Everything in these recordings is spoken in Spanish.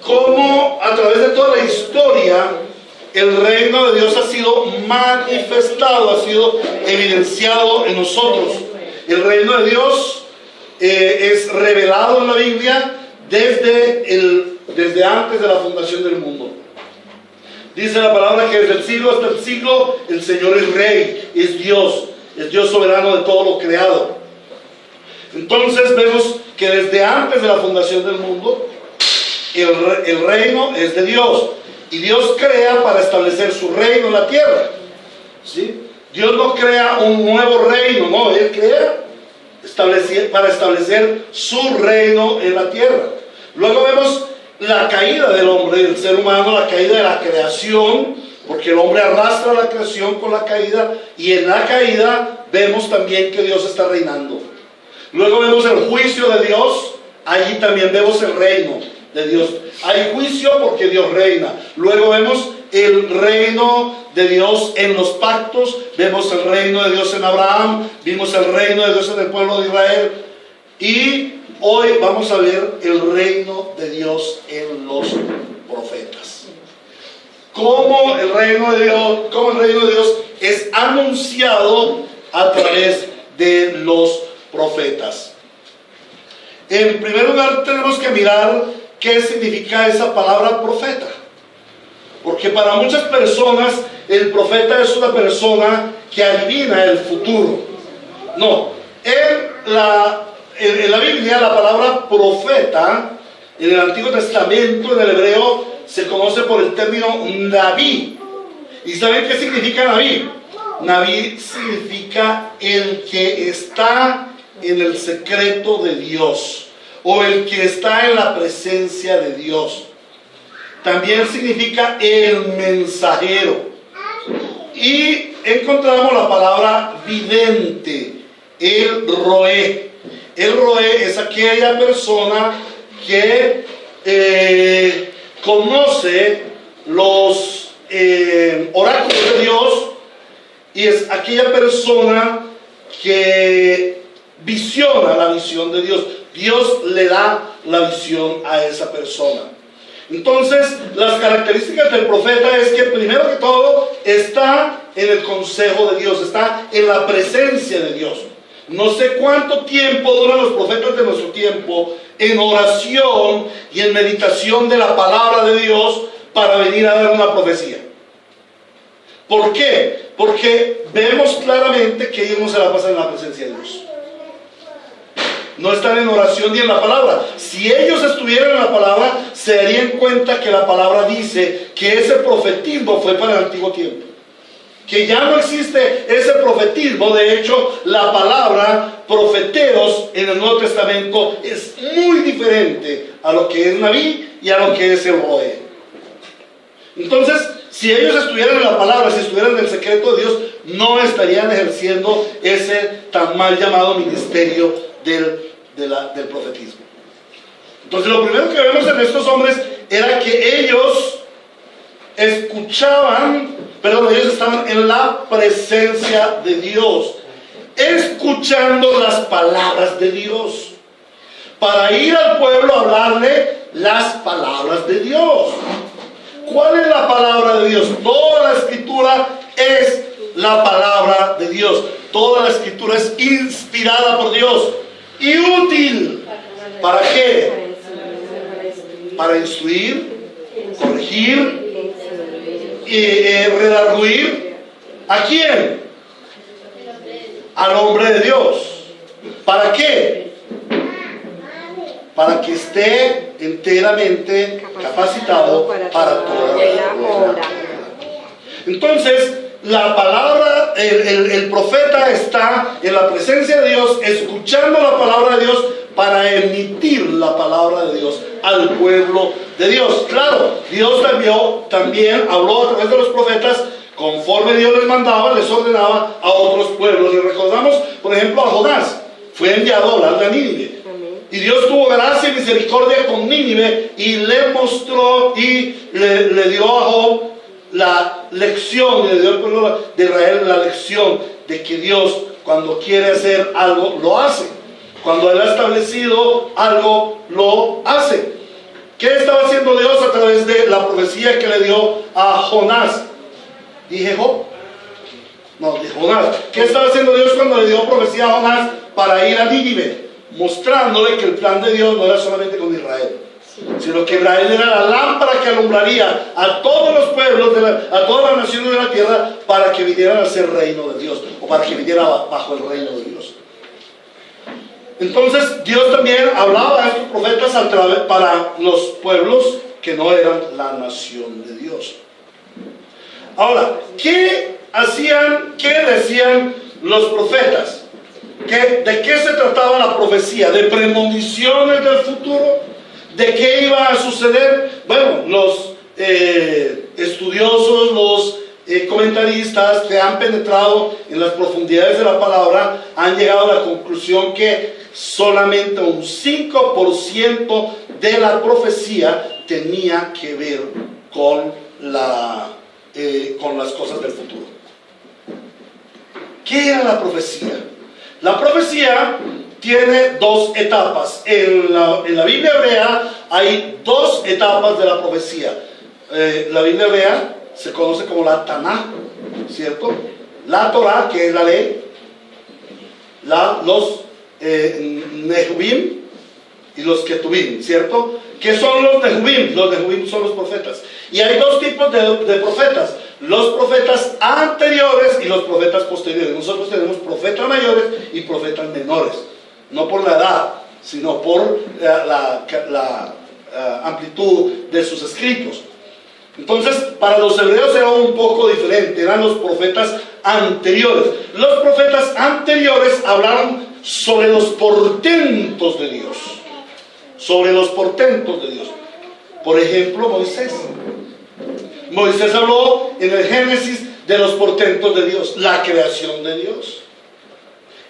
cómo a través de toda la historia el reino de Dios ha sido manifestado, ha sido evidenciado en nosotros. El reino de Dios es revelado en la Biblia desde antes de la fundación del mundo. Dice la palabra que desde el siglo hasta el siglo el Señor es Rey, es Dios soberano de todo lo creado. Entonces vemos que desde antes de la fundación del mundo el reino es de Dios, y Dios crea para establecer su reino en la tierra, ¿sí? Dios no crea un nuevo reino, no, Él crea para establecer su reino en la tierra. Luego vemos la caída del hombre, del ser humano, la caída de la creación, porque el hombre arrastra la creación con la caída, y en la caída vemos también que Dios está reinando. Luego vemos el juicio de Dios, allí también vemos el reino de Dios. Hay juicio porque Dios reina. Luego vemos el reino de Dios en los pactos, vemos el reino de Dios en Abraham, vimos el reino de Dios en el pueblo de Israel, y hoy vamos a ver el reino de Dios en los profetas. Cómo el reino de Dios es anunciado a través de los profetas. En primer lugar tenemos que mirar qué significa esa palabra profeta, porque para muchas personas el profeta es una persona que adivina el futuro. No, en la Biblia la palabra profeta en el Antiguo Testamento, en el hebreo, se conoce por el término Naví. ¿Y saben qué significa Naví? Naví significa el que está en el secreto de Dios, o el que está en la presencia de Dios. También significa el mensajero. Y encontramos la palabra vidente, el roé. El roé es aquella persona que conoce los oráculos de Dios, y es aquella persona que visiona la visión de Dios. Dios le da la visión a esa persona. Entonces, las características del profeta es que primero que todo está en el consejo de Dios, está en la presencia de Dios. No sé cuánto tiempo duran los profetas de nuestro tiempo en oración y en meditación de la palabra de Dios para venir a dar una profecía. ¿Por qué? Porque vemos claramente que ellos no se la pasan en la presencia de Dios. No están en oración ni en la palabra. Si ellos estuvieran en la palabra, se darían cuenta que la palabra dice que ese profetismo fue para el antiguo tiempo, que ya no existe ese profetismo. De hecho, la palabra profeteos en el Nuevo Testamento es muy diferente a lo que es Naví y a lo que es el roé. Entonces, si ellos estuvieran en la palabra, si estuvieran en el secreto de Dios, no estarían ejerciendo ese tan mal llamado ministerio del profetismo. Entonces, lo primero que vemos en estos hombres era que ellos ellos estaban en la presencia de Dios, escuchando las palabras de Dios, para ir al pueblo a hablarle las palabras de Dios. ¿Cuál es la palabra de Dios? Toda la escritura es la palabra de Dios. Toda la escritura es inspirada por Dios y útil. ¿Para qué? Para instruir, corregir y redarguir. ¿A quién? Al hombre de Dios. ¿Para qué? Para que esté enteramente capacitado para toda la obra. Entonces, la palabra, el profeta está en la presencia de Dios, escuchando la palabra de Dios para emitir la palabra de Dios al pueblo de Dios. Claro, Dios también habló a través de los profetas conforme Dios les mandaba, les ordenaba a otros pueblos. Y recordamos, por ejemplo, a Jonás, fue enviado a hablarle a Nínive. Y Dios tuvo gracia y misericordia con Nínive y le mostró y le dio a Job la lección, y le dio al pueblo de Israel la lección de que Dios, cuando quiere hacer algo, lo hace. Cuando Él ha establecido algo, lo hace. ¿Qué estaba haciendo Dios la profecía que le dio a Jonás. Dije Job. No, de Jonás. ¿Qué estaba haciendo Dios cuando le dio profecía a Jonás para ir a Nínive? Mostrándole que el plan de Dios no era solamente con Israel, sino que Israel era la lámpara que alumbraría a todos los pueblos, a todas las naciones de la tierra, para que vinieran a ser reino de Dios, o para que viniera bajo el reino de Dios. Entonces Dios también hablaba a estos profetas para los pueblos que no eran la nación de Dios. Ahora, ¿qué hacían, qué decían los profetas? ¿De qué se trataba la profecía? ¿De premoniciones del futuro? ¿De qué iba a suceder? Bueno, los estudiosos, los comentaristas que han penetrado en las profundidades de la palabra han llegado a la conclusión que solamente un 5% de la profecía tenía que ver con las cosas del futuro. ¿Qué era la profecía? La profecía tiene dos etapas. En la Biblia hebrea hay dos etapas de la profecía. La Biblia hebrea se conoce como la Tanaj, ¿cierto? La Torah, que es la ley, los Nehuvim y los Ketuvim, ¿cierto? ¿Qué son los Nehuvim? Los Nehuvim son los profetas. Y hay dos tipos de profetas: los profetas anteriores y los profetas posteriores. Nosotros tenemos profetas mayores y profetas menores, no por la edad, sino por la amplitud de sus escritos. Entonces, para los hebreos era un poco diferente, eran los profetas anteriores. Los profetas anteriores hablaron sobre los portentos de Dios, sobre los portentos de Dios. Por ejemplo, Moisés habló en el Génesis de los portentos de Dios, la creación de Dios,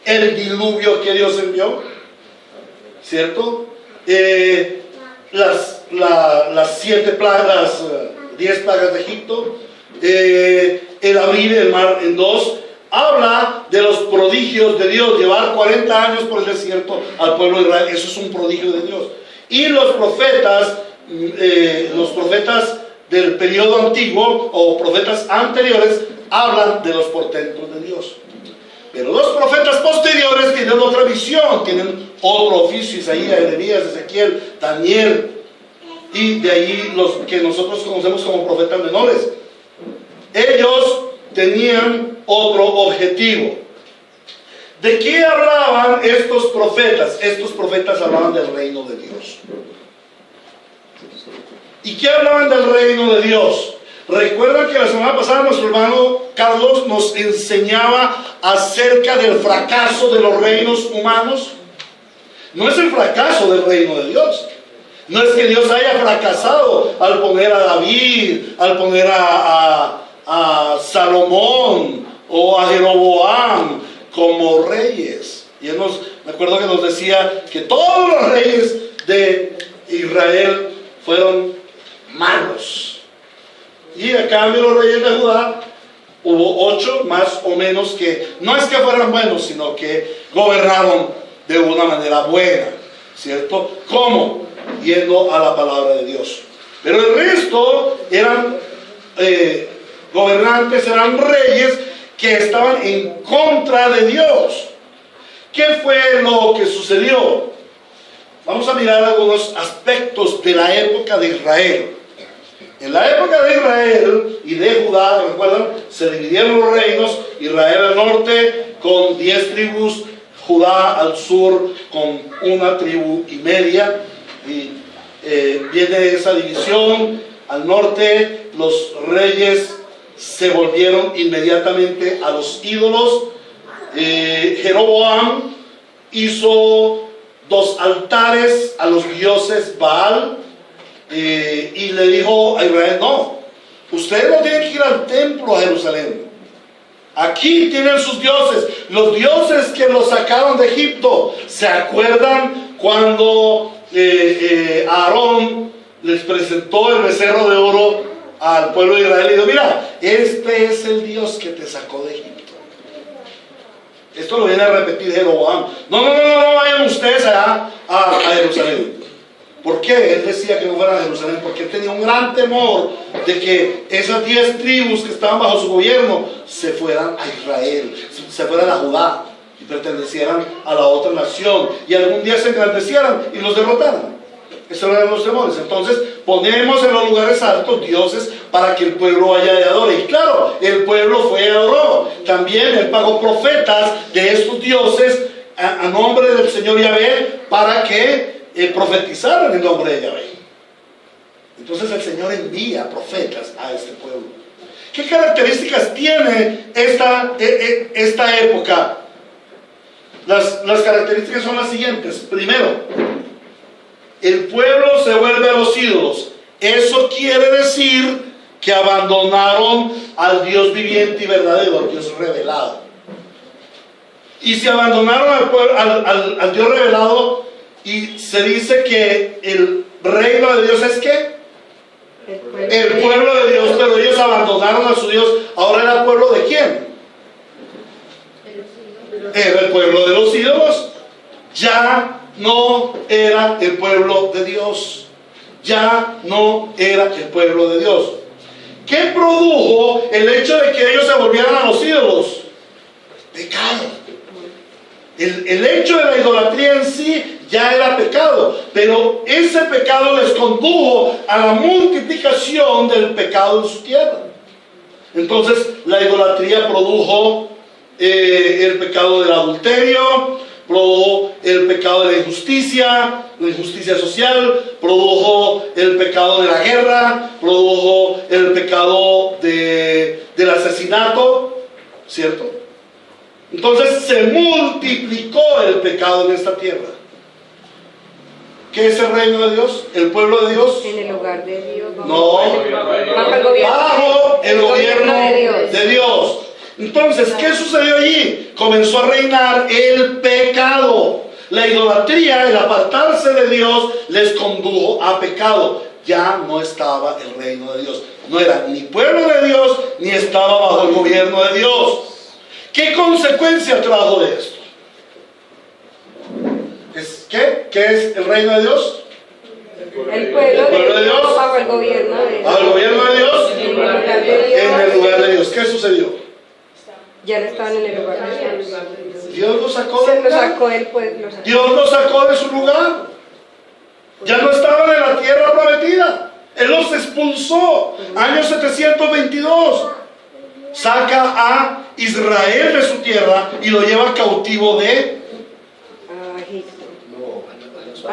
el diluvio que Dios envió, ¿cierto? Las 7 plagas, 10 plagas de Egipto, el abrir el mar en dos. Habla de los prodigios de Dios, llevar 40 años por el desierto al pueblo de Israel, eso es un prodigio de Dios. Y los profetas del periodo antiguo o profetas anteriores hablan de los portentos de Dios. Pero los profetas posteriores tienen otra visión, tienen otro oficio: Isaías, Jeremías, Ezequiel, Daniel, y de ahí los que nosotros conocemos como profetas menores. Ellos tenían otro objetivo. ¿De qué hablaban estos profetas? Estos profetas hablaban del reino de Dios. ¿Y qué hablaban del reino de Dios? Recuerdan que la semana pasada nuestro hermano Carlos nos enseñaba acerca del fracaso de los reinos humanos. No es el fracaso del reino de Dios. No es que Dios haya fracasado al poner a David, al poner a Salomón o a Jeroboam como reyes. Y me acuerdo que nos decía que todos los reyes de Israel fueron malos. Y a cambio los reyes de Judá hubo 8 más o menos que no es que fueran buenos, sino que gobernaron de una manera buena, ¿cierto? ¿Cómo? Yendo a la palabra de Dios. Pero el resto eran gobernantes, eran reyes que estaban en contra de Dios. ¿Qué fue lo que sucedió? Vamos a mirar algunos aspectos de la época de Israel. En la época de Israel y de Judá, ¿recuerdan? Se dividieron los reinos: Israel al norte con 10 tribus, Judá al sur con 1 tribu y media. Y viene esa división. Al norte los reyes se volvieron inmediatamente a los ídolos. Jeroboam hizo 2 altares a los dioses Baal, y le dijo a Israel: no, ustedes no tienen que ir al templo a Jerusalén. Aquí tienen sus dioses, los dioses que los sacaron de Egipto. ¿Se acuerdan cuando Aarón les presentó el becerro de oro al pueblo de Israel y dijo: mira, este es el Dios que te sacó de Egipto? Esto lo viene a repetir Jeroboam. No vayan ustedes allá a Jerusalén, ¿Por qué él decía que no fueran a Jerusalén? Porque él tenía un gran temor de que esas 10 tribus que estaban bajo su gobierno se fueran a Israel, se fueran a Judá y pertenecieran a la otra nación y algún día se engrandecieran y los derrotaran. Esos eran los temores. Entonces ponemos en los lugares altos dioses para que el pueblo vaya y adore. Y claro, el pueblo fue y adoró. También él pagó profetas de estos dioses a nombre del Señor Yahvé para que profetizaran en nombre de Yahvé. Entonces el Señor envía profetas a este pueblo. ¿Qué características tiene esta época? Las características son las siguientes. Primero, el pueblo se vuelve a los ídolos. Eso quiere decir que abandonaron al Dios viviente y verdadero, al Dios revelado. Y si abandonaron al Dios revelado, y se dice que el reino de Dios es ¿qué? El pueblo de Dios, pero ellos abandonaron a su Dios. Ahora era el pueblo de quién? Era el pueblo de los ídolos. Ya no era el pueblo de Dios. Ya no era el pueblo de Dios. ¿Qué produjo el hecho de que ellos se volvieran a los ídolos? Pecado. El hecho de la idolatría en sí ya era pecado, pero ese pecado les condujo a la multiplicación del pecado en su tierra. Entonces la idolatría produjo el pecado del adulterio, produjo el pecado de la injusticia social, produjo el pecado de la guerra, produjo el pecado del asesinato, ¿cierto? Entonces se multiplicó el pecado en esta tierra. ¿Qué es el reino de Dios? ¿El pueblo de Dios? En el hogar de Dios. No, bajo el gobierno de Dios. Entonces, ¿qué sucedió allí? Comenzó a reinar el pecado. La idolatría, el apartarse de Dios, les condujo a pecado. Ya no estaba el reino de Dios. No era ni pueblo de Dios, ni estaba bajo el gobierno de Dios. ¿Qué consecuencia trajo de esto? ¿Qué es el reino de Dios? El pueblo de Dios bajo el gobierno de Dios. Bajo el gobierno de Dios. En el lugar de Dios. ¿Qué sucedió? Ya no estaban en el lugar de Dios. Dios los sacó Se del los lugar. sacó del pueblo. Dios los sacó de su lugar. Ya no estaban en la tierra prometida. Él los expulsó. Año 722. Saca a Israel de su tierra y lo lleva cautivo de Egipto. A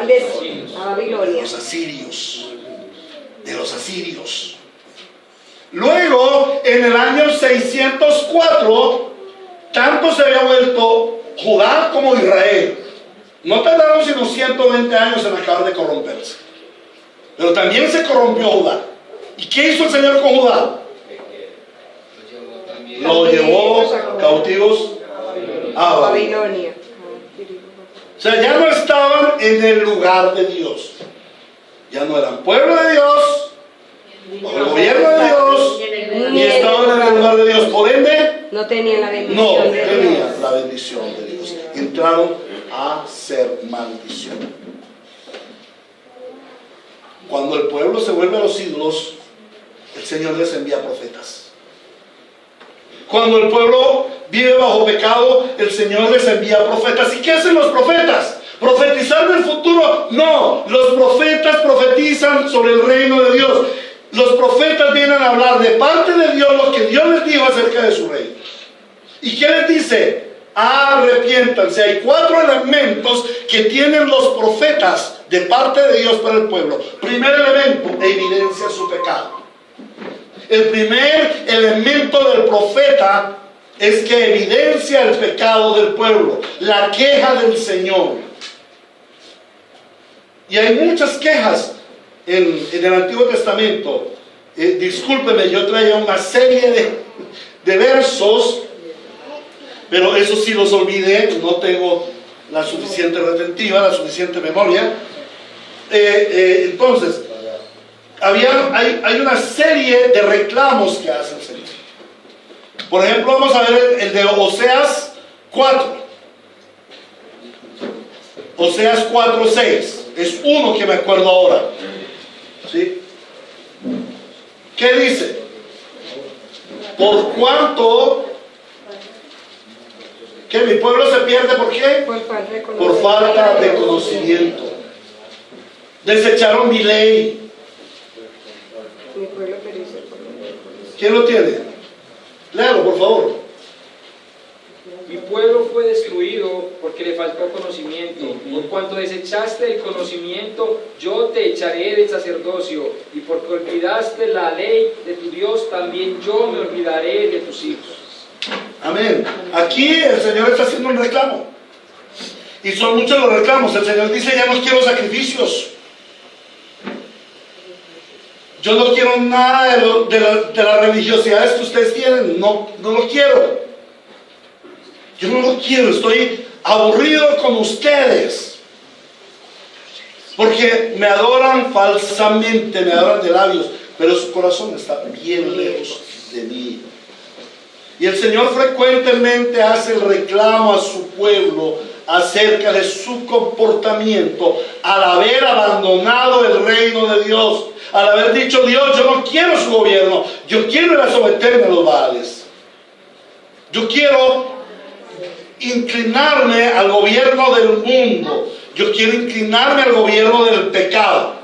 Babilonia. De los asirios. Luego, en el año 604, tanto se había vuelto Judá como Israel. No tardaron sino 120 años en acabar de corromperse. Pero también se corrompió Judá. ¿Y qué hizo el Señor con Judá? Lo llevó cautivos a Babilonia. O sea, ya no estaban en el lugar de Dios. Ya no eran pueblo de Dios, bajo el gobierno de Dios, ni estaban en el lugar de Dios. Por ende, no tenían la bendición no de Dios. tenían la bendición de Dios. Entraron a ser maldición. Cuando el pueblo se vuelve a los ídolos, el Señor les envía profetas. Cuando el pueblo vive bajo pecado, el Señor les envía profetas. ¿Y qué hacen los profetas? ¿Profetizar del futuro? No, los profetas profetizan sobre el reino de Dios. Los profetas vienen a hablar de parte de Dios lo que Dios les dijo acerca de su reino. ¿Y qué les dice? Arrepiéntanse. Hay 4 elementos que tienen los profetas de parte de Dios para el pueblo. Primer elemento, evidencia su pecado. El primer elemento del profeta es que evidencia el pecado del pueblo, la queja del Señor. Y hay muchas quejas en el Antiguo Testamento. Discúlpeme, yo traía una serie de versos, pero eso sí los olvidé, no tengo la suficiente retentiva, la suficiente memoria. Entonces, hay una serie de reclamos que hace el Señor. Por ejemplo, vamos a ver el de Oseas 4. Oseas 4:6. Es uno que me acuerdo ahora. ¿Sí? ¿Qué dice? Por cuanto que mi pueblo se pierde, ¿por qué? Por falta de conocimiento. Desecharon mi ley. ¿Quién lo tiene? Léalo, por favor. Mi pueblo fue destruido porque le faltó conocimiento. Por cuanto desechaste el conocimiento, yo te echaré del sacerdocio. Y porque olvidaste la ley de tu Dios, también yo me olvidaré de tus hijos. Amén. Aquí el Señor está haciendo un reclamo. Y son muchos los reclamos. El Señor dice, ya no quiero sacrificios. Yo no quiero nada de las religiosidades que ustedes tienen. No lo quiero. Yo no lo quiero. Estoy aburrido con ustedes. Porque me adoran falsamente, me adoran de labios. Pero su corazón está bien lejos de mí. Y el Señor frecuentemente hace el reclamo a su pueblo acerca de su comportamiento al haber abandonado el reino de Dios, al haber dicho, Dios, yo no quiero su gobierno, yo quiero ir a someterme a los Baales, yo quiero inclinarme al gobierno del mundo, yo quiero inclinarme al gobierno del pecado.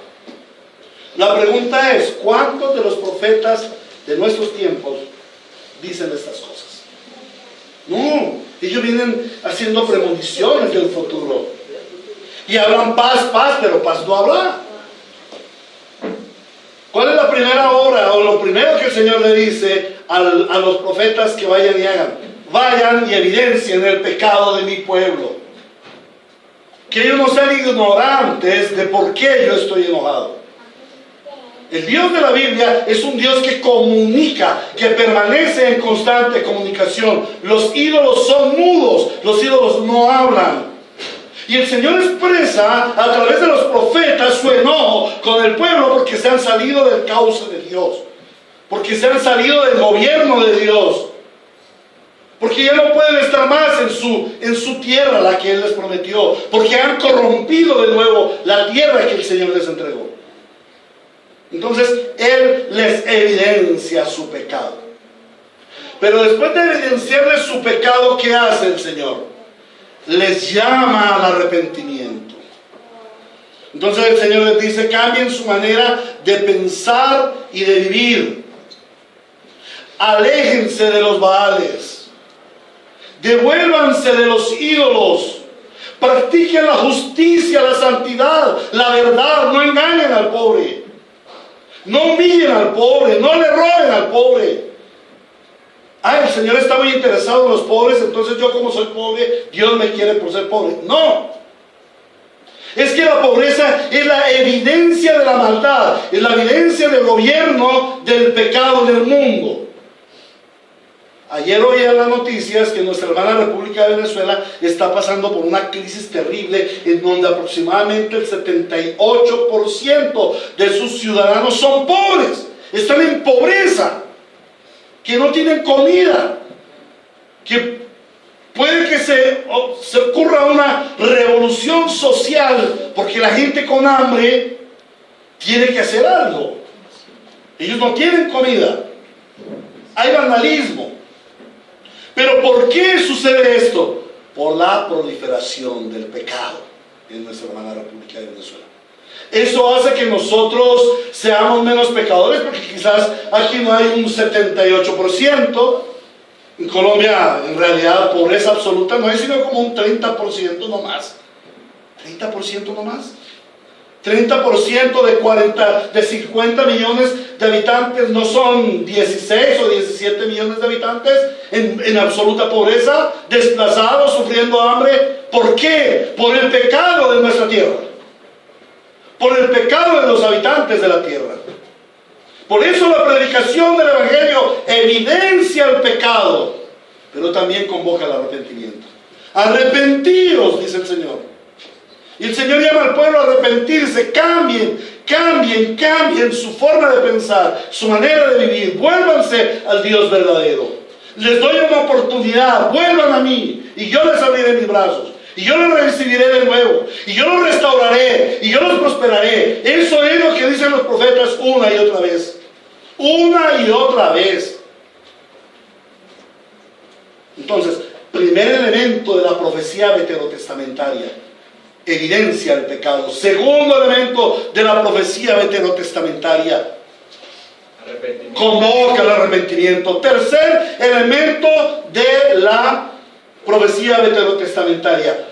La pregunta es, ¿cuántos de los profetas de nuestros tiempos dicen estas cosas? No, ellos vienen haciendo premoniciones del futuro y hablan paz, paz, pero paz no habla. ¿Cuál es la primera obra o lo primero que el Señor le dice a los profetas que vayan y hagan? Vayan y evidencien el pecado de mi pueblo, que ellos no sean ignorantes de por qué yo estoy enojado. El Dios de la Biblia es un Dios que comunica, que permanece en constante comunicación. Los ídolos son mudos, los ídolos no hablan. Y el Señor expresa a través de los profetas su enojo con el pueblo porque se han salido del cauce de Dios, porque se han salido del gobierno de Dios, porque ya no pueden estar más en su tierra, la que Él les prometió, porque han corrompido de nuevo la tierra que el Señor les entregó. Entonces Él les evidencia su pecado. Pero después de evidenciarles su pecado, ¿qué hace el Señor? Les llama al arrepentimiento. Entonces el Señor les dice, cambien su manera de pensar y de vivir. Aléjense de los Baales. Devuélvanse de los ídolos. Practiquen la justicia, la santidad, la verdad. No engañen al pobre. No humillen al pobre, no le roben al pobre. El Señor está muy interesado en los pobres, entonces yo como soy pobre, Dios me quiere por ser pobre. No. Es que la pobreza es la evidencia de la maldad, es la evidencia del gobierno del pecado del mundo. Ayer oí en las noticias que nuestra hermana República de Venezuela está pasando por una crisis terrible en donde aproximadamente el 78% de sus ciudadanos son pobres, están en pobreza, que no tienen comida, que puede que se ocurra una revolución social porque la gente con hambre tiene que hacer algo. Ellos no tienen comida, hay vandalismo. Pero ¿por qué sucede esto? Por la proliferación del pecado en nuestra hermana República de Venezuela. Eso hace que nosotros seamos menos pecadores, porque quizás aquí no hay un 78%. En Colombia, en realidad, pobreza absoluta no hay, sino como un 30% no más. 30% no más. 30% de 50 millones de habitantes no son 16 o 17 millones de habitantes en absoluta pobreza, desplazados, sufriendo hambre. ¿Por qué? Por el pecado de nuestra tierra, por el pecado de los habitantes de la tierra. Por eso la predicación del Evangelio evidencia el pecado, pero también convoca al arrepentimiento. Arrepentíos, dice el Señor. Y el Señor llama al pueblo a arrepentirse. Cambien su forma de pensar, su manera de vivir. Vuélvanse al Dios verdadero. Les doy una oportunidad. Vuelvan a mí y yo les abriré mis brazos. Y yo los recibiré de nuevo. Y yo los restauraré. Y yo los prosperaré. Eso es lo que dicen los profetas una y otra vez. Una y otra vez. Entonces, primer elemento de la profecía veterotestamentaria: evidencia el pecado. Segundo elemento de la profecía veterotestamentaria: convoca el arrepentimiento. Tercer elemento de la profecía veterotestamentaria: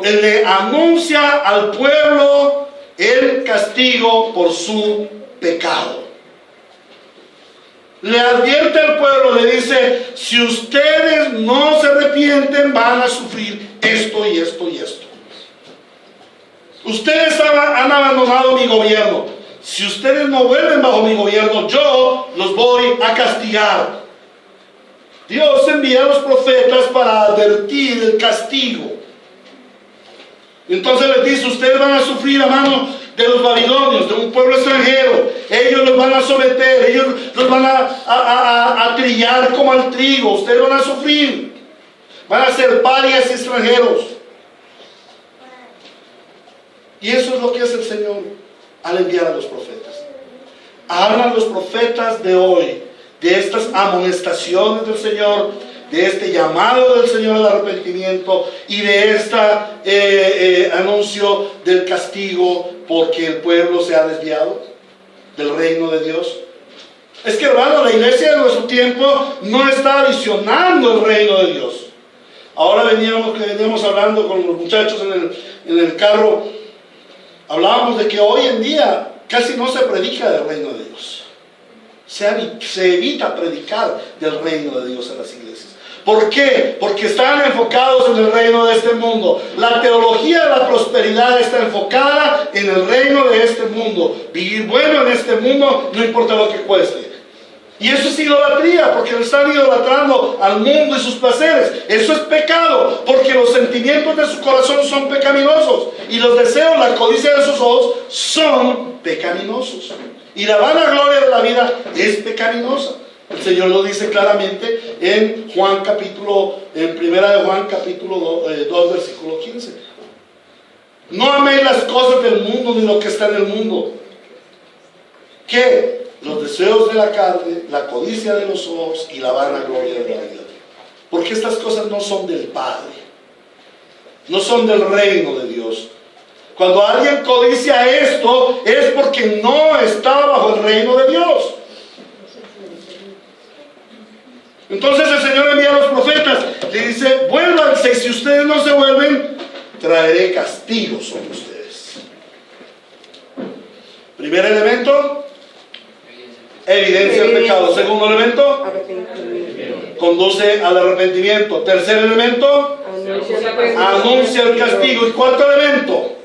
le anuncia al pueblo el castigo por su pecado. Le advierte al pueblo, le dice: si ustedes no se arrepienten, van a sufrir esto y esto y esto. Ustedes han abandonado mi gobierno. Si ustedes no vuelven bajo mi gobierno, yo los voy a castigar. Dios envía a los profetas para advertir el castigo. Entonces les dice: ustedes van a sufrir a mano de los babilonios, de un pueblo extranjero. Ellos los van a someter, ellos los van a trillar como al trigo. Ustedes van a sufrir, van a ser parias y extranjeros. Y eso es lo que hace el Señor al enviar a los profetas. Hablan los profetas de hoy de estas amonestaciones del Señor, de este llamado del Señor al arrepentimiento y de este anuncio del castigo porque el pueblo se ha desviado del reino de Dios. Es que, hermano, la iglesia de nuestro tiempo no está visionando el reino de Dios. Ahora veníamos hablando con los muchachos en el carro. Hablábamos de que hoy en día casi no se predica del reino de Dios. Se evita predicar del reino de Dios en las iglesias. ¿Por qué? Porque están enfocados en el reino de este mundo. La teología de la prosperidad está enfocada en el reino de este mundo. Vivir bueno en este mundo, no importa lo que cueste. Y eso es idolatría, porque le están idolatrando al mundo y sus placeres. Eso es pecado, porque los sentimientos de su corazón son pecaminosos. Y los deseos, la codicia de sus ojos son pecaminosos. Y la vanagloria de la vida es pecaminosa. El Señor lo dice claramente en primera de Juan capítulo 2 versículo 15. No améis las cosas del mundo ni lo que está en el mundo. Que los deseos de la carne, la codicia de los ojos y la vanagloria de la vida. Porque estas cosas no son del Padre, no son del reino de Dios. Cuando alguien codicia esto, es porque no está bajo el reino de Dios. Entonces el Señor envía a los profetas, le dice: vuélvanse, y si ustedes no se vuelven, traeré castigo sobre ustedes. Primer elemento: evidencia del pecado. Segundo elemento: conduce al arrepentimiento. Tercer elemento: anuncia el castigo. Y cuarto elemento: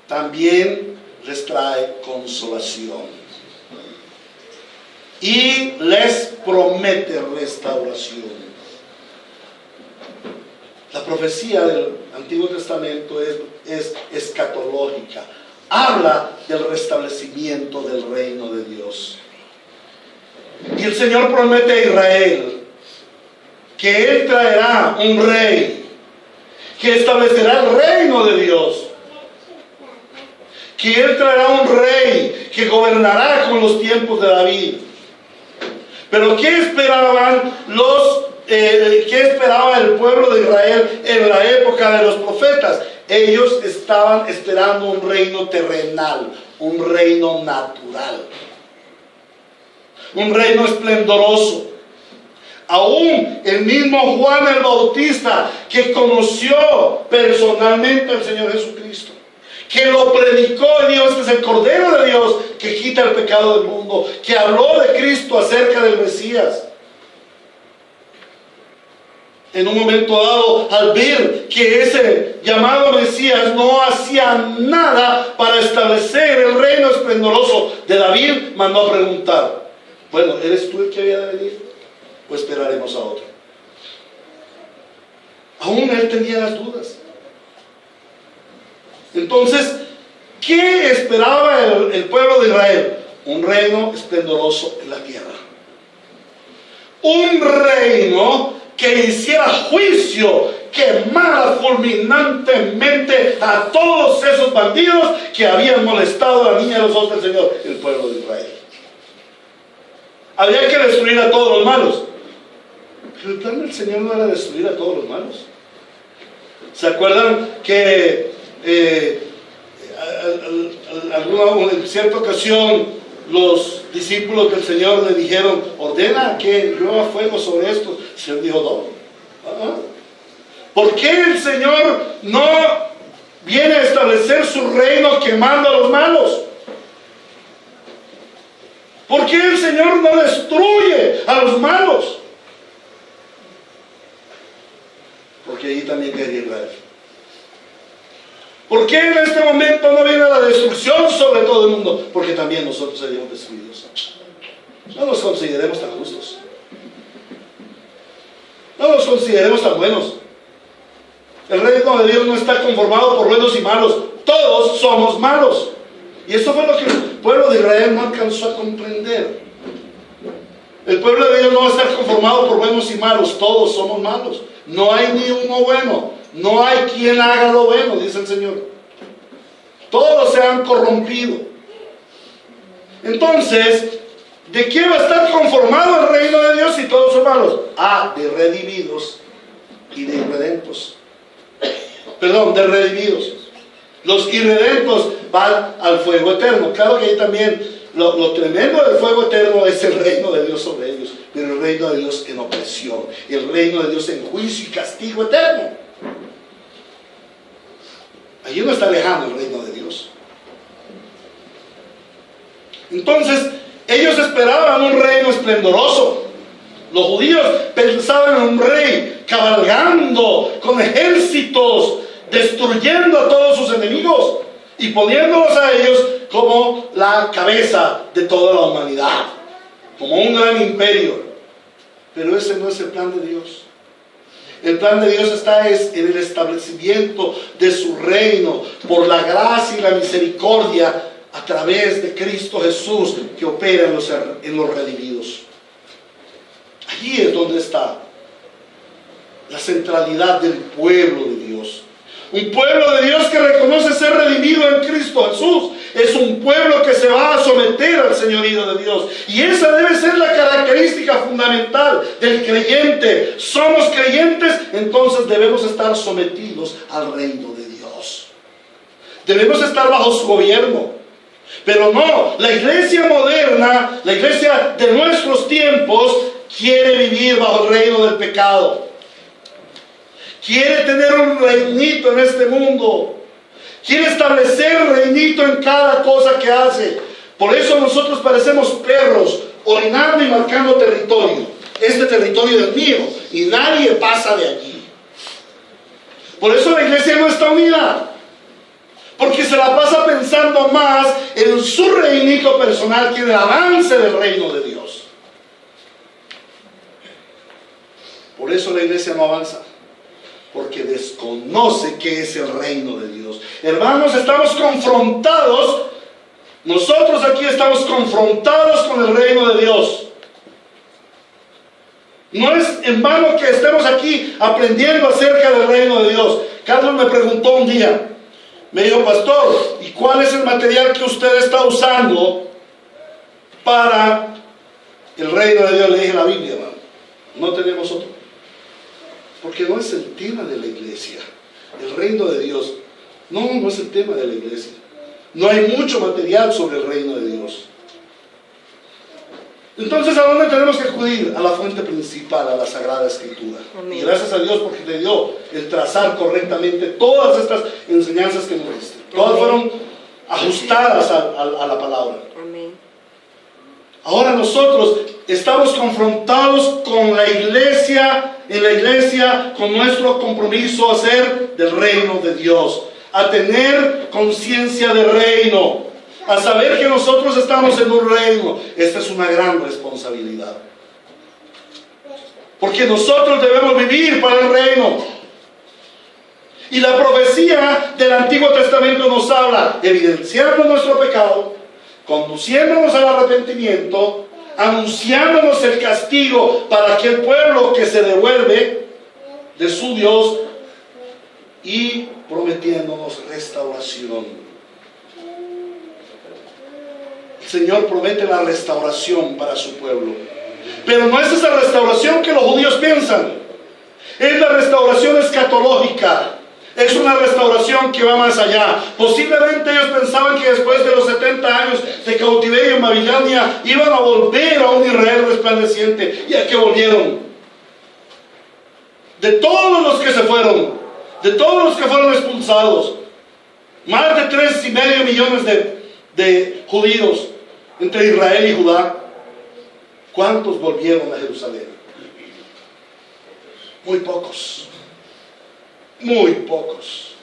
también les trae consolación y les promete restauración. La profecía del Antiguo Testamento es escatológica. Habla del restablecimiento del reino de Dios. Y el Señor promete a Israel que Él traerá un rey que establecerá el reino de Dios. Que Él traerá un rey que gobernará con los tiempos de David. Pero ¿qué esperaban qué esperaba el pueblo de Israel en la época de los profetas? Ellos estaban esperando un reino terrenal, un reino natural, un reino esplendoroso. Aún el mismo Juan el Bautista, que conoció personalmente al Señor Jesucristo, que lo predicó y dijo: este es el Cordero de Dios que quita el pecado del mundo, que habló de Cristo acerca del Mesías. En un momento dado, al ver que ese llamado Mesías no hacía nada para establecer el reino esplendoroso de David, mandó a preguntar: bueno, ¿eres tú el que había de venir? ¿O esperaremos a otro? Aún él tenía las dudas. Entonces, ¿qué esperaba el pueblo de Israel? Un reino esplendoroso en la tierra. Un reino que hiciera juicio, quemara fulminantemente a todos esos bandidos que habían molestado a la niña de los ojos del Señor, el pueblo de Israel. Había que destruir a todos los malos. Pero el plan del Señor no era destruir a todos los malos. ¿Se acuerdan que en cierta ocasión los discípulos del Señor le dijeron: ordena que llueva fuego sobre esto? El Señor dijo: no. ¿Por qué el Señor no viene a establecer su reino quemando a los malos? ¿Por qué el Señor no destruye a los malos? Porque allí también quería Israel. ¿Por qué en este momento no viene la destrucción sobre todo el mundo? Porque también nosotros seríamos destruidos. No nos consideremos tan justos. No nos consideremos tan buenos. El reino de Dios no está conformado por buenos y malos. Todos somos malos. Y eso fue lo que el pueblo de Israel no alcanzó a comprender. El pueblo de Dios no va a estar conformado por buenos y malos. Todos somos malos. No hay ni uno bueno. No hay quien haga lo bueno, dice el Señor. Todos se han corrompido. Entonces, ¿de qué va a estar conformado el reino de Dios si todos son malos? De redimidos y de irredentos. Perdón, de redimidos. Los irredentos van al fuego eterno. Claro que ahí también lo tremendo del fuego eterno es el reino de Dios sobre ellos, pero el reino de Dios en opresión, el reino de Dios en juicio y castigo eterno. Allí no está lejano el reino de Dios. Entonces, ellos esperaban un reino esplendoroso. Los judíos pensaban en un rey cabalgando con ejércitos, destruyendo a todos sus enemigos y poniéndolos a ellos como la cabeza de toda la humanidad, como un gran imperio. Pero ese no es el plan de Dios. El plan de Dios está en el establecimiento de su reino por la gracia y la misericordia a través de Cristo Jesús, que opera en los redimidos. Allí es donde está la centralidad del pueblo de Dios. Un pueblo de Dios que reconoce ser redimido en Cristo Jesús. Es un pueblo que se va a someter al señorío de Dios. Y esa debe ser la característica fundamental del creyente. Somos creyentes, entonces debemos estar sometidos al reino de Dios. Debemos estar bajo su gobierno. Pero no, la iglesia moderna, la iglesia de nuestros tiempos, quiere vivir bajo el reino del pecado. Quiere tener un reinito en este mundo. Quiere establecer reinito en cada cosa que hace. Por eso nosotros parecemos perros, orinando y marcando territorio. Este territorio es mío y nadie pasa de allí. Por eso la iglesia no está unida. Porque se la pasa pensando más en su reinito personal que en el avance del reino de Dios. Por eso la iglesia no avanza. Porque desconoce qué es el reino de Dios. Hermanos, estamos confrontados. Nosotros aquí estamos confrontados con el reino de Dios. No es en vano que estemos aquí aprendiendo acerca del reino de Dios. Carlos me preguntó un día, me dijo: pastor, ¿y cuál es el material que usted está usando para el reino de Dios? Le dije: la Biblia, hermano. No tenemos otro. Porque no es el tema de la iglesia. El reino de Dios no es el tema de la iglesia. No hay mucho material sobre el reino de Dios. Entonces, ¿a dónde tenemos que acudir? A la fuente principal, a la Sagrada Escritura. Amén. Y gracias a Dios porque le dio el trazar correctamente todas estas enseñanzas que nos diste. Todas fueron ajustadas a la palabra. Amén. Ahora nosotros estamos confrontados con la iglesia, en la iglesia, con nuestro compromiso a ser del reino de Dios, a tener conciencia de reino, a saber que nosotros estamos en un reino. Esta es una gran responsabilidad. Porque nosotros debemos vivir para el reino. Y la profecía del Antiguo Testamento nos habla, evidenciando nuestro pecado, conduciéndonos al arrepentimiento, anunciándonos el castigo para aquel pueblo que se devuelve de su Dios y prometiéndonos restauración. El Señor promete la restauración para su pueblo, pero no es esa restauración que los judíos piensan. Es la restauración escatológica. Es una restauración que va más allá. Posiblemente ellos pensaban que después de los 70 años de cautiverio en Babilonia iban a volver a un Israel resplandeciente. ¿Y a qué volvieron? De todos los que se fueron, de todos los que fueron expulsados, más de 3,5 millones de judíos entre Israel y Judá, ¿cuántos volvieron a Jerusalén? Muy pocos. Muy pocos.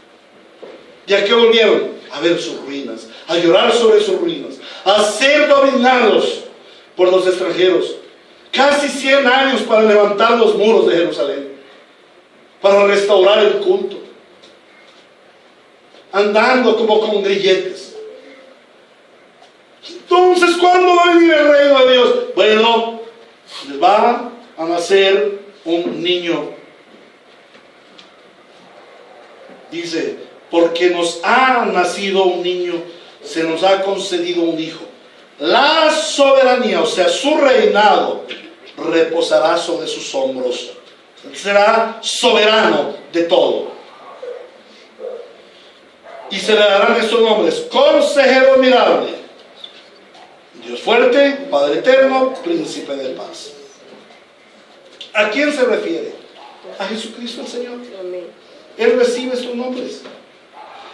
¿Y a qué volvieron? A ver sus ruinas, a llorar sobre sus ruinas, a ser dominados por los extranjeros. Casi 100 años para levantar los muros de Jerusalén, para restaurar el culto, andando como con grilletes. Entonces, ¿cuándo va a venir el reino de Dios? Bueno, les va a nacer un niño. Dice, porque nos ha nacido un niño, se nos ha concedido un hijo. La soberanía, o sea, su reinado, reposará sobre sus hombros. Será soberano de todo. Y se le darán estos nombres: Consejero admirable, Dios fuerte, Padre eterno, Príncipe de paz. ¿A quién se refiere? A Jesucristo el Señor. Amén. Él recibe estos nombres.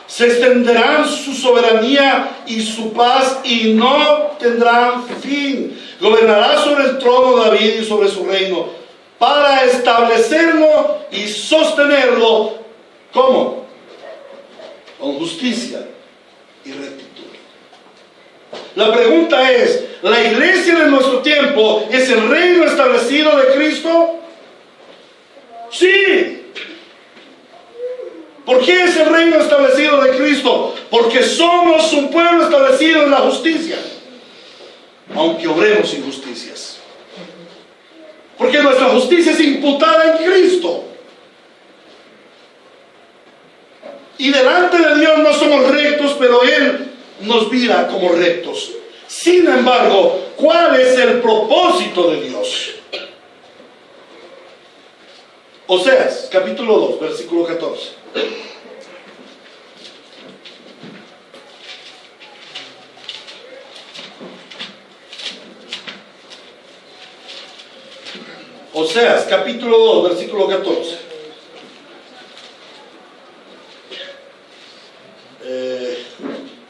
Se extenderán su soberanía y su paz y no tendrán fin. Gobernará sobre el trono de David y sobre su reino, para establecerlo y sostenerlo. ¿Cómo? Con justicia y rectitud. La pregunta es, ¿la iglesia de nuestro tiempo es el reino establecido de Cristo? Sí. ¿Por qué es el reino establecido de Cristo? Porque somos un pueblo establecido en la justicia, aunque obremos injusticias. Porque nuestra justicia es imputada en Cristo. Y delante de Dios no somos rectos, pero Él nos mira como rectos. Sin embargo, ¿cuál es el propósito de Dios? Oseas, capítulo 2, versículo 14. Oseas, capítulo 2, versículo 14.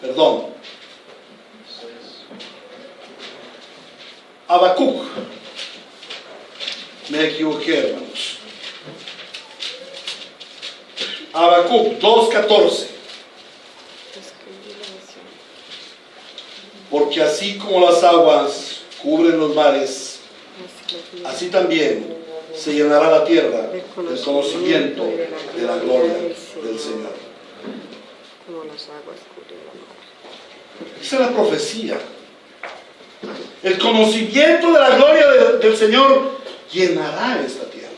Perdón. Habacuc. Me equivoqué, hermanos. Habacuc 2:14. Porque así como las aguas cubren los mares, así también se llenará la tierra del conocimiento de la gloria del Señor. Esa es la profecía. El conocimiento de la gloria del Señor llenará esta tierra.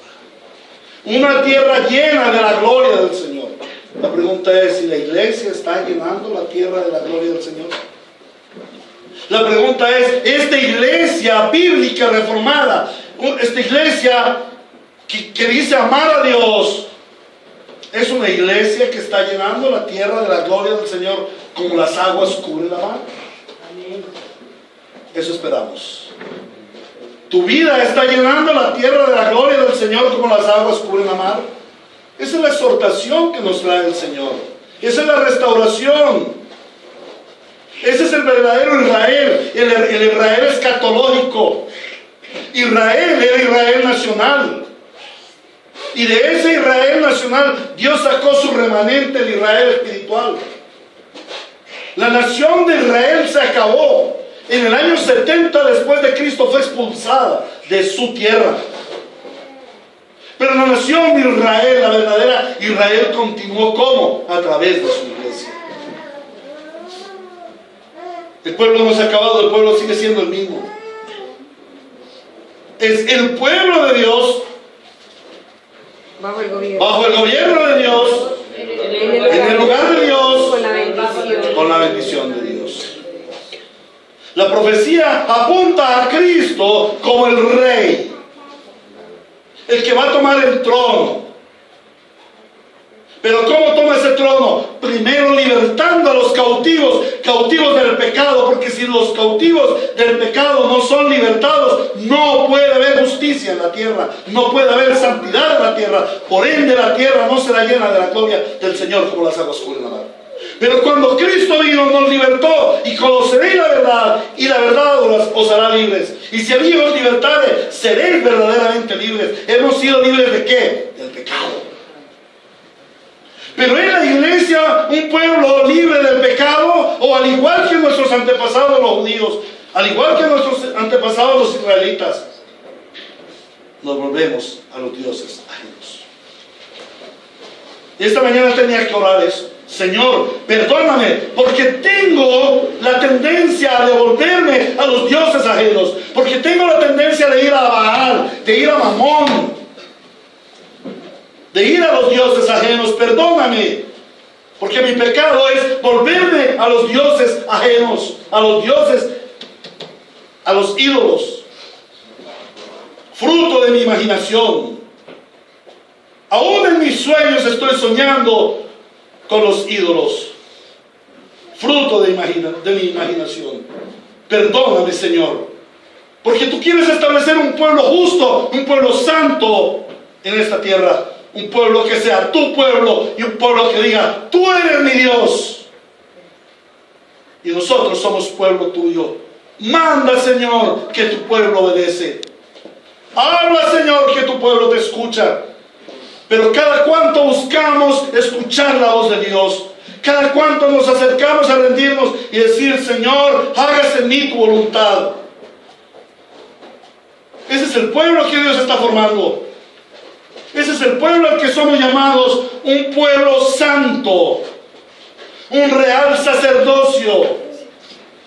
Una tierra llena de la gloria del Señor. La pregunta es si la iglesia está llenando la tierra de la gloria del Señor. La pregunta es, esta iglesia bíblica reformada, esta iglesia que dice amar a Dios, ¿es una iglesia que está llenando la tierra de la gloria del Señor como las aguas cubren la mar? Eso esperamos. ¿Tu vida está llenando la tierra de la gloria del Señor como las aguas cubren la mar? Esa es la exhortación que nos trae el Señor. Esa es la restauración. Ese es el verdadero Israel, el Israel escatológico. Israel era Israel nacional. Y de ese Israel nacional, Dios sacó su remanente, el Israel espiritual. La nación de Israel se acabó. En el año 70 después de Cristo fue expulsada de su tierra. Pero la nación de Israel, la verdadera Israel, continuó ¿cómo? A través de su iglesia. El pueblo no se ha acabado, el pueblo sigue siendo el mismo. es el pueblo de Dios Bajo el gobierno. bajo el gobierno de Dios, en el lugar de Dios, Con la bendición. con la bendición de Dios. La profecía apunta a Cristo como el rey, el que va a tomar el trono. Pero ¿cómo toma ese trono? Primero libertando a los cautivos, cautivos del pecado, porque si los cautivos del pecado no son libertados, no puede haber justicia en la tierra, no puede haber santidad en la tierra, por ende la tierra no será llena de la gloria del Señor como las aguas cubren la mar. Pero cuando Cristo vino, nos libertó, y conoceréis la verdad, y la verdad os hará libres. Y si a mí os libertare, seréis verdaderamente libres. ¿Hemos sido libres de qué? Del pecado. Pero ¿es la iglesia un pueblo libre del pecado? O al igual que nuestros antepasados los judíos, al igual que nuestros antepasados los israelitas, nos volvemos a los dioses ajenos. Y esta mañana tenía que orar eso. Señor, perdóname, porque tengo la tendencia a devolverme a los dioses ajenos, porque tengo la tendencia de ir a Baal, de ir a Mamón, de ir a los dioses ajenos. Perdóname, porque mi pecado es volverme a los dioses ajenos, a los dioses, a los ídolos, fruto de mi imaginación. Aún en mis sueños estoy soñando con los ídolos, fruto de mi imaginación. Perdóname, Señor, porque tú quieres establecer un pueblo justo, un pueblo santo en esta tierra. Un pueblo que sea tu pueblo y un pueblo que diga, tú eres mi Dios. Y nosotros somos pueblo tuyo. Manda, Señor, que tu pueblo obedece. Habla, Señor, que tu pueblo te escucha. Pero cada cuanto buscamos escuchar la voz de Dios, cada cuanto nos acercamos a rendirnos y decir, Señor, hágase en mí tu voluntad. Ese es el pueblo que Dios está formando. Ese es el pueblo al que somos llamados, un pueblo santo, un real sacerdocio,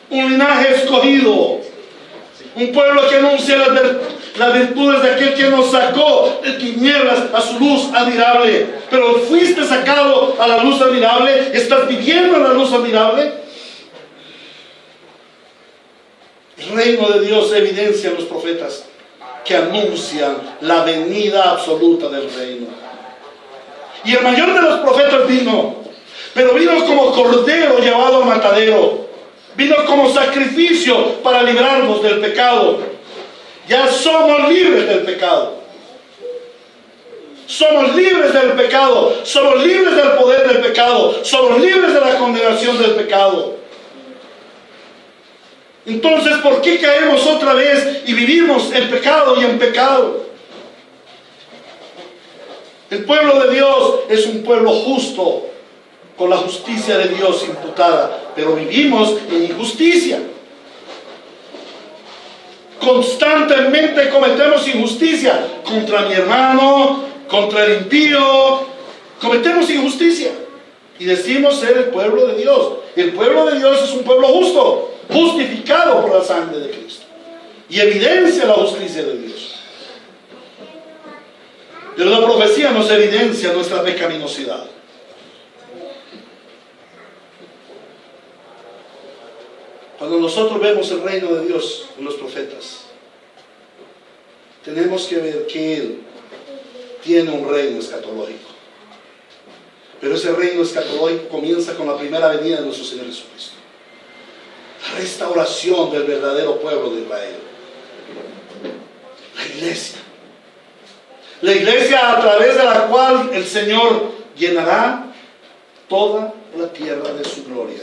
un linaje escogido, un pueblo que anuncia las virtudes de aquel que nos sacó de tinieblas a su luz admirable. Pero fuiste sacado a la luz admirable, estás viviendo en la luz admirable. El reino de Dios se evidencia en los profetas, que anuncian la venida absoluta del reino. Y el mayor de los profetas vino, pero vino como cordero llevado al matadero, vino como sacrificio para librarnos del pecado. Ya somos libres del pecado, somos libres del pecado, somos libres del poder del pecado, somos libres de la condenación del pecado. Entonces, ¿por qué caemos otra vez y vivimos en pecado y en pecado? El pueblo de Dios es un pueblo justo, con la justicia de Dios imputada, pero vivimos en injusticia. Constantemente cometemos injusticia contra mi hermano, contra el impío. Cometemos injusticia y decimos ser el pueblo de Dios. El pueblo de Dios es un pueblo justo, justificado por la sangre de Cristo, y evidencia la justicia de Dios. Pero la profecía nos evidencia nuestra pecaminosidad. Cuando nosotros vemos el reino de Dios en los profetas, tenemos que ver que Él tiene un reino escatológico. Pero ese reino escatológico comienza con la primera venida de nuestro Señor Jesucristo. La restauración del verdadero pueblo de Israel. La iglesia. La iglesia a través de la cual el Señor llenará toda la tierra de su gloria,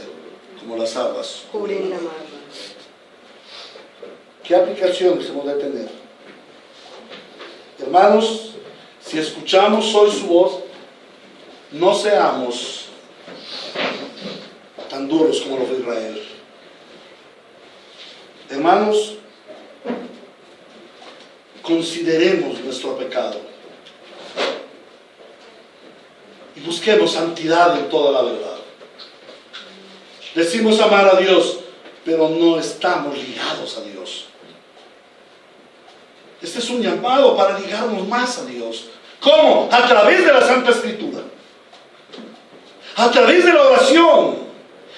como las aguas Cubrir la mar. ¿Qué aplicaciones hemos de tener? Hermanos, si escuchamos hoy su voz, no seamos tan duros como lo fue Israel. Hermanos, consideremos nuestro pecado y busquemos santidad en toda la verdad. Decimos amar a Dios, pero no estamos ligados a Dios. Este es un llamado para ligarnos más a Dios. ¿Cómo? A través de la Santa Escritura, a través de la oración,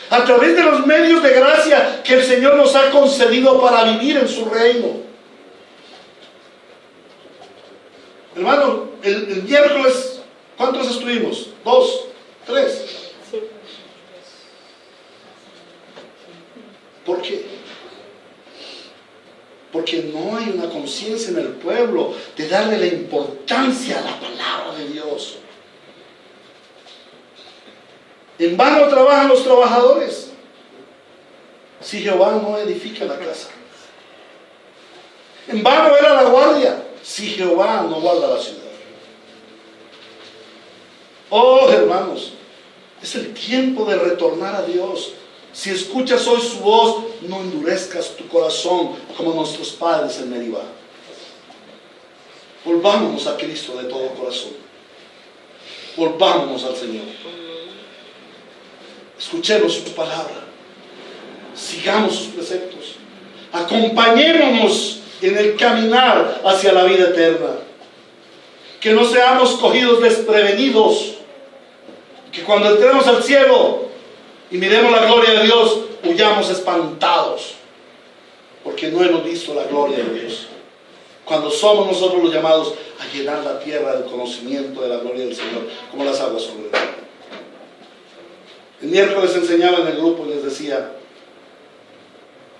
a través de los medios de gracia que el Señor nos ha concedido para vivir en su reino. Hermano, el miércoles, ¿cuántos estuvimos? 2, 3. Sí. ¿Por qué? Porque no hay una conciencia en el pueblo de darle la importancia a la palabra de Dios. En vano trabajan los trabajadores si Jehová no edifica la casa. En vano era la guardia si Jehová no guarda la ciudad. Oh, hermanos, es el tiempo de retornar a Dios. Si escuchas hoy su voz, no endurezcas tu corazón como nuestros padres en Meribá. Volvámonos a Cristo de todo corazón. Volvámonos al Señor. Escuchemos su palabra. Sigamos sus preceptos. Acompañémonos en el caminar hacia la vida eterna. Que no seamos cogidos desprevenidos. Que cuando entremos al cielo y miremos la gloria de Dios, huyamos espantados, porque no hemos visto la gloria de Dios. Cuando somos nosotros los llamados a llenar la tierra del conocimiento de la gloria del Señor, como las aguas sobre el mar. El miércoles enseñaba en el grupo y les decía,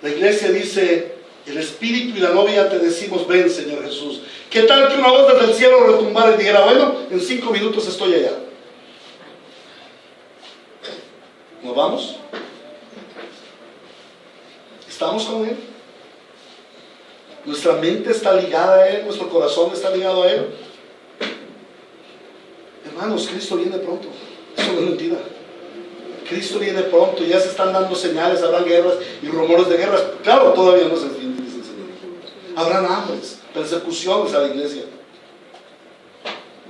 la iglesia dice, el Espíritu y la novia te decimos, ven Señor Jesús. ¿Qué tal que una voz desde el cielo retumbara y dijera, bueno, en 5 minutos estoy allá? ¿Nos vamos? ¿Estamos con Él? ¿Nuestra mente está ligada a Él? ¿Nuestro corazón está ligado a Él? Hermanos, Cristo viene pronto. Eso no es mentira. Cristo viene pronto. Ya se están dando señales. Habrán guerras y rumores de guerras. Claro, todavía no se entiende, dice el Señor. Habrán hambres, persecuciones a la iglesia.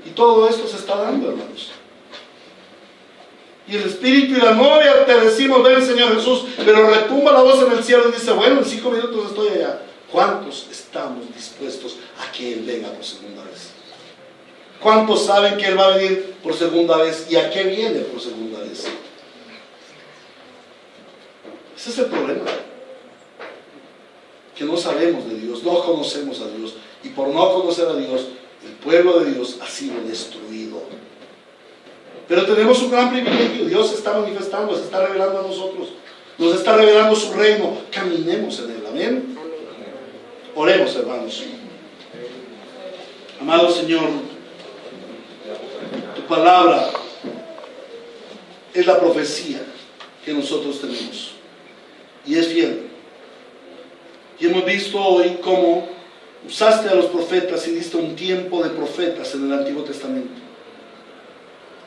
Y todo esto se está dando, hermanos. Y el Espíritu y la novia te decimos, ven Señor Jesús, pero retumba la voz en el cielo y dice, bueno, en 5 minutos estoy allá. ¿Cuántos estamos dispuestos a que Él venga por segunda vez? ¿Cuántos saben que Él va a venir por segunda vez? ¿Y a qué viene por segunda vez? Ese es el problema. Que no sabemos de Dios, no conocemos a Dios. Y por no conocer a Dios, el pueblo de Dios ha sido destruido. Pero tenemos un gran privilegio. Dios se está manifestando, se está revelando a nosotros. Nos está revelando su reino. Caminemos en Él. Amén. Oremos, hermanos. Amado Señor, tu palabra es la profecía que nosotros tenemos. Y es fiel. Y hemos visto hoy cómo usaste a los profetas y diste un tiempo de profetas en el Antiguo Testamento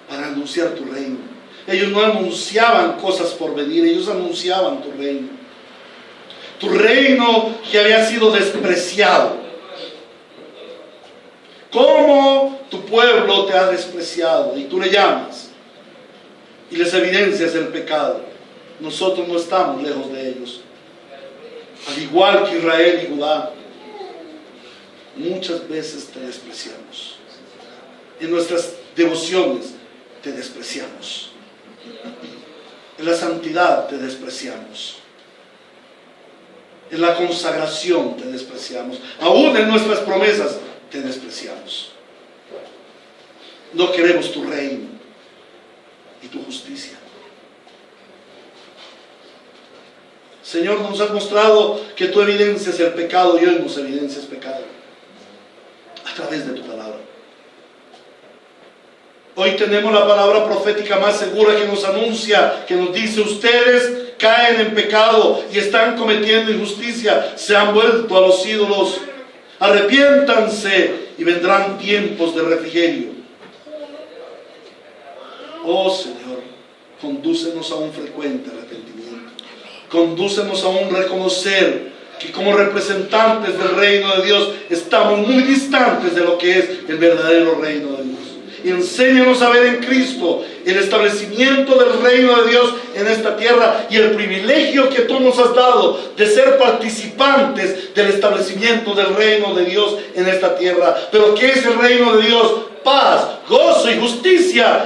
para anunciar tu reino. Ellos no anunciaban cosas por venir, ellos anunciaban tu reino. Tu reino que había sido despreciado. ¿Cómo tu pueblo te ha despreciado? Y tú le llamas y les evidencias el pecado. Nosotros no estamos lejos de ellos. Al igual que Israel y Judá, muchas veces te despreciamos. En nuestras devociones te despreciamos. En la santidad te despreciamos. En la consagración te despreciamos. Aún en nuestras promesas te despreciamos. No queremos tu reino y tu justicia. Señor, nos has mostrado que tú evidencias el pecado y hoy nos evidencias pecado a través de tu palabra. Hoy tenemos la palabra profética más segura que nos anuncia, que nos dice, ustedes caen en pecado y están cometiendo injusticia, se han vuelto a los ídolos, arrepiéntanse y vendrán tiempos de refrigerio. Oh Señor, condúcenos a un frecuente arrepentimiento, condúcenos a un reconocer que como representantes del reino de Dios estamos muy distantes de lo que es el verdadero reino de Dios. y enséñanos a ver en Cristo el establecimiento del reino de Dios en esta tierra y el privilegio que tú nos has dado de ser participantes del establecimiento del reino de Dios en esta tierra. Pero ¿qué es el reino de Dios? Paz, gozo y justicia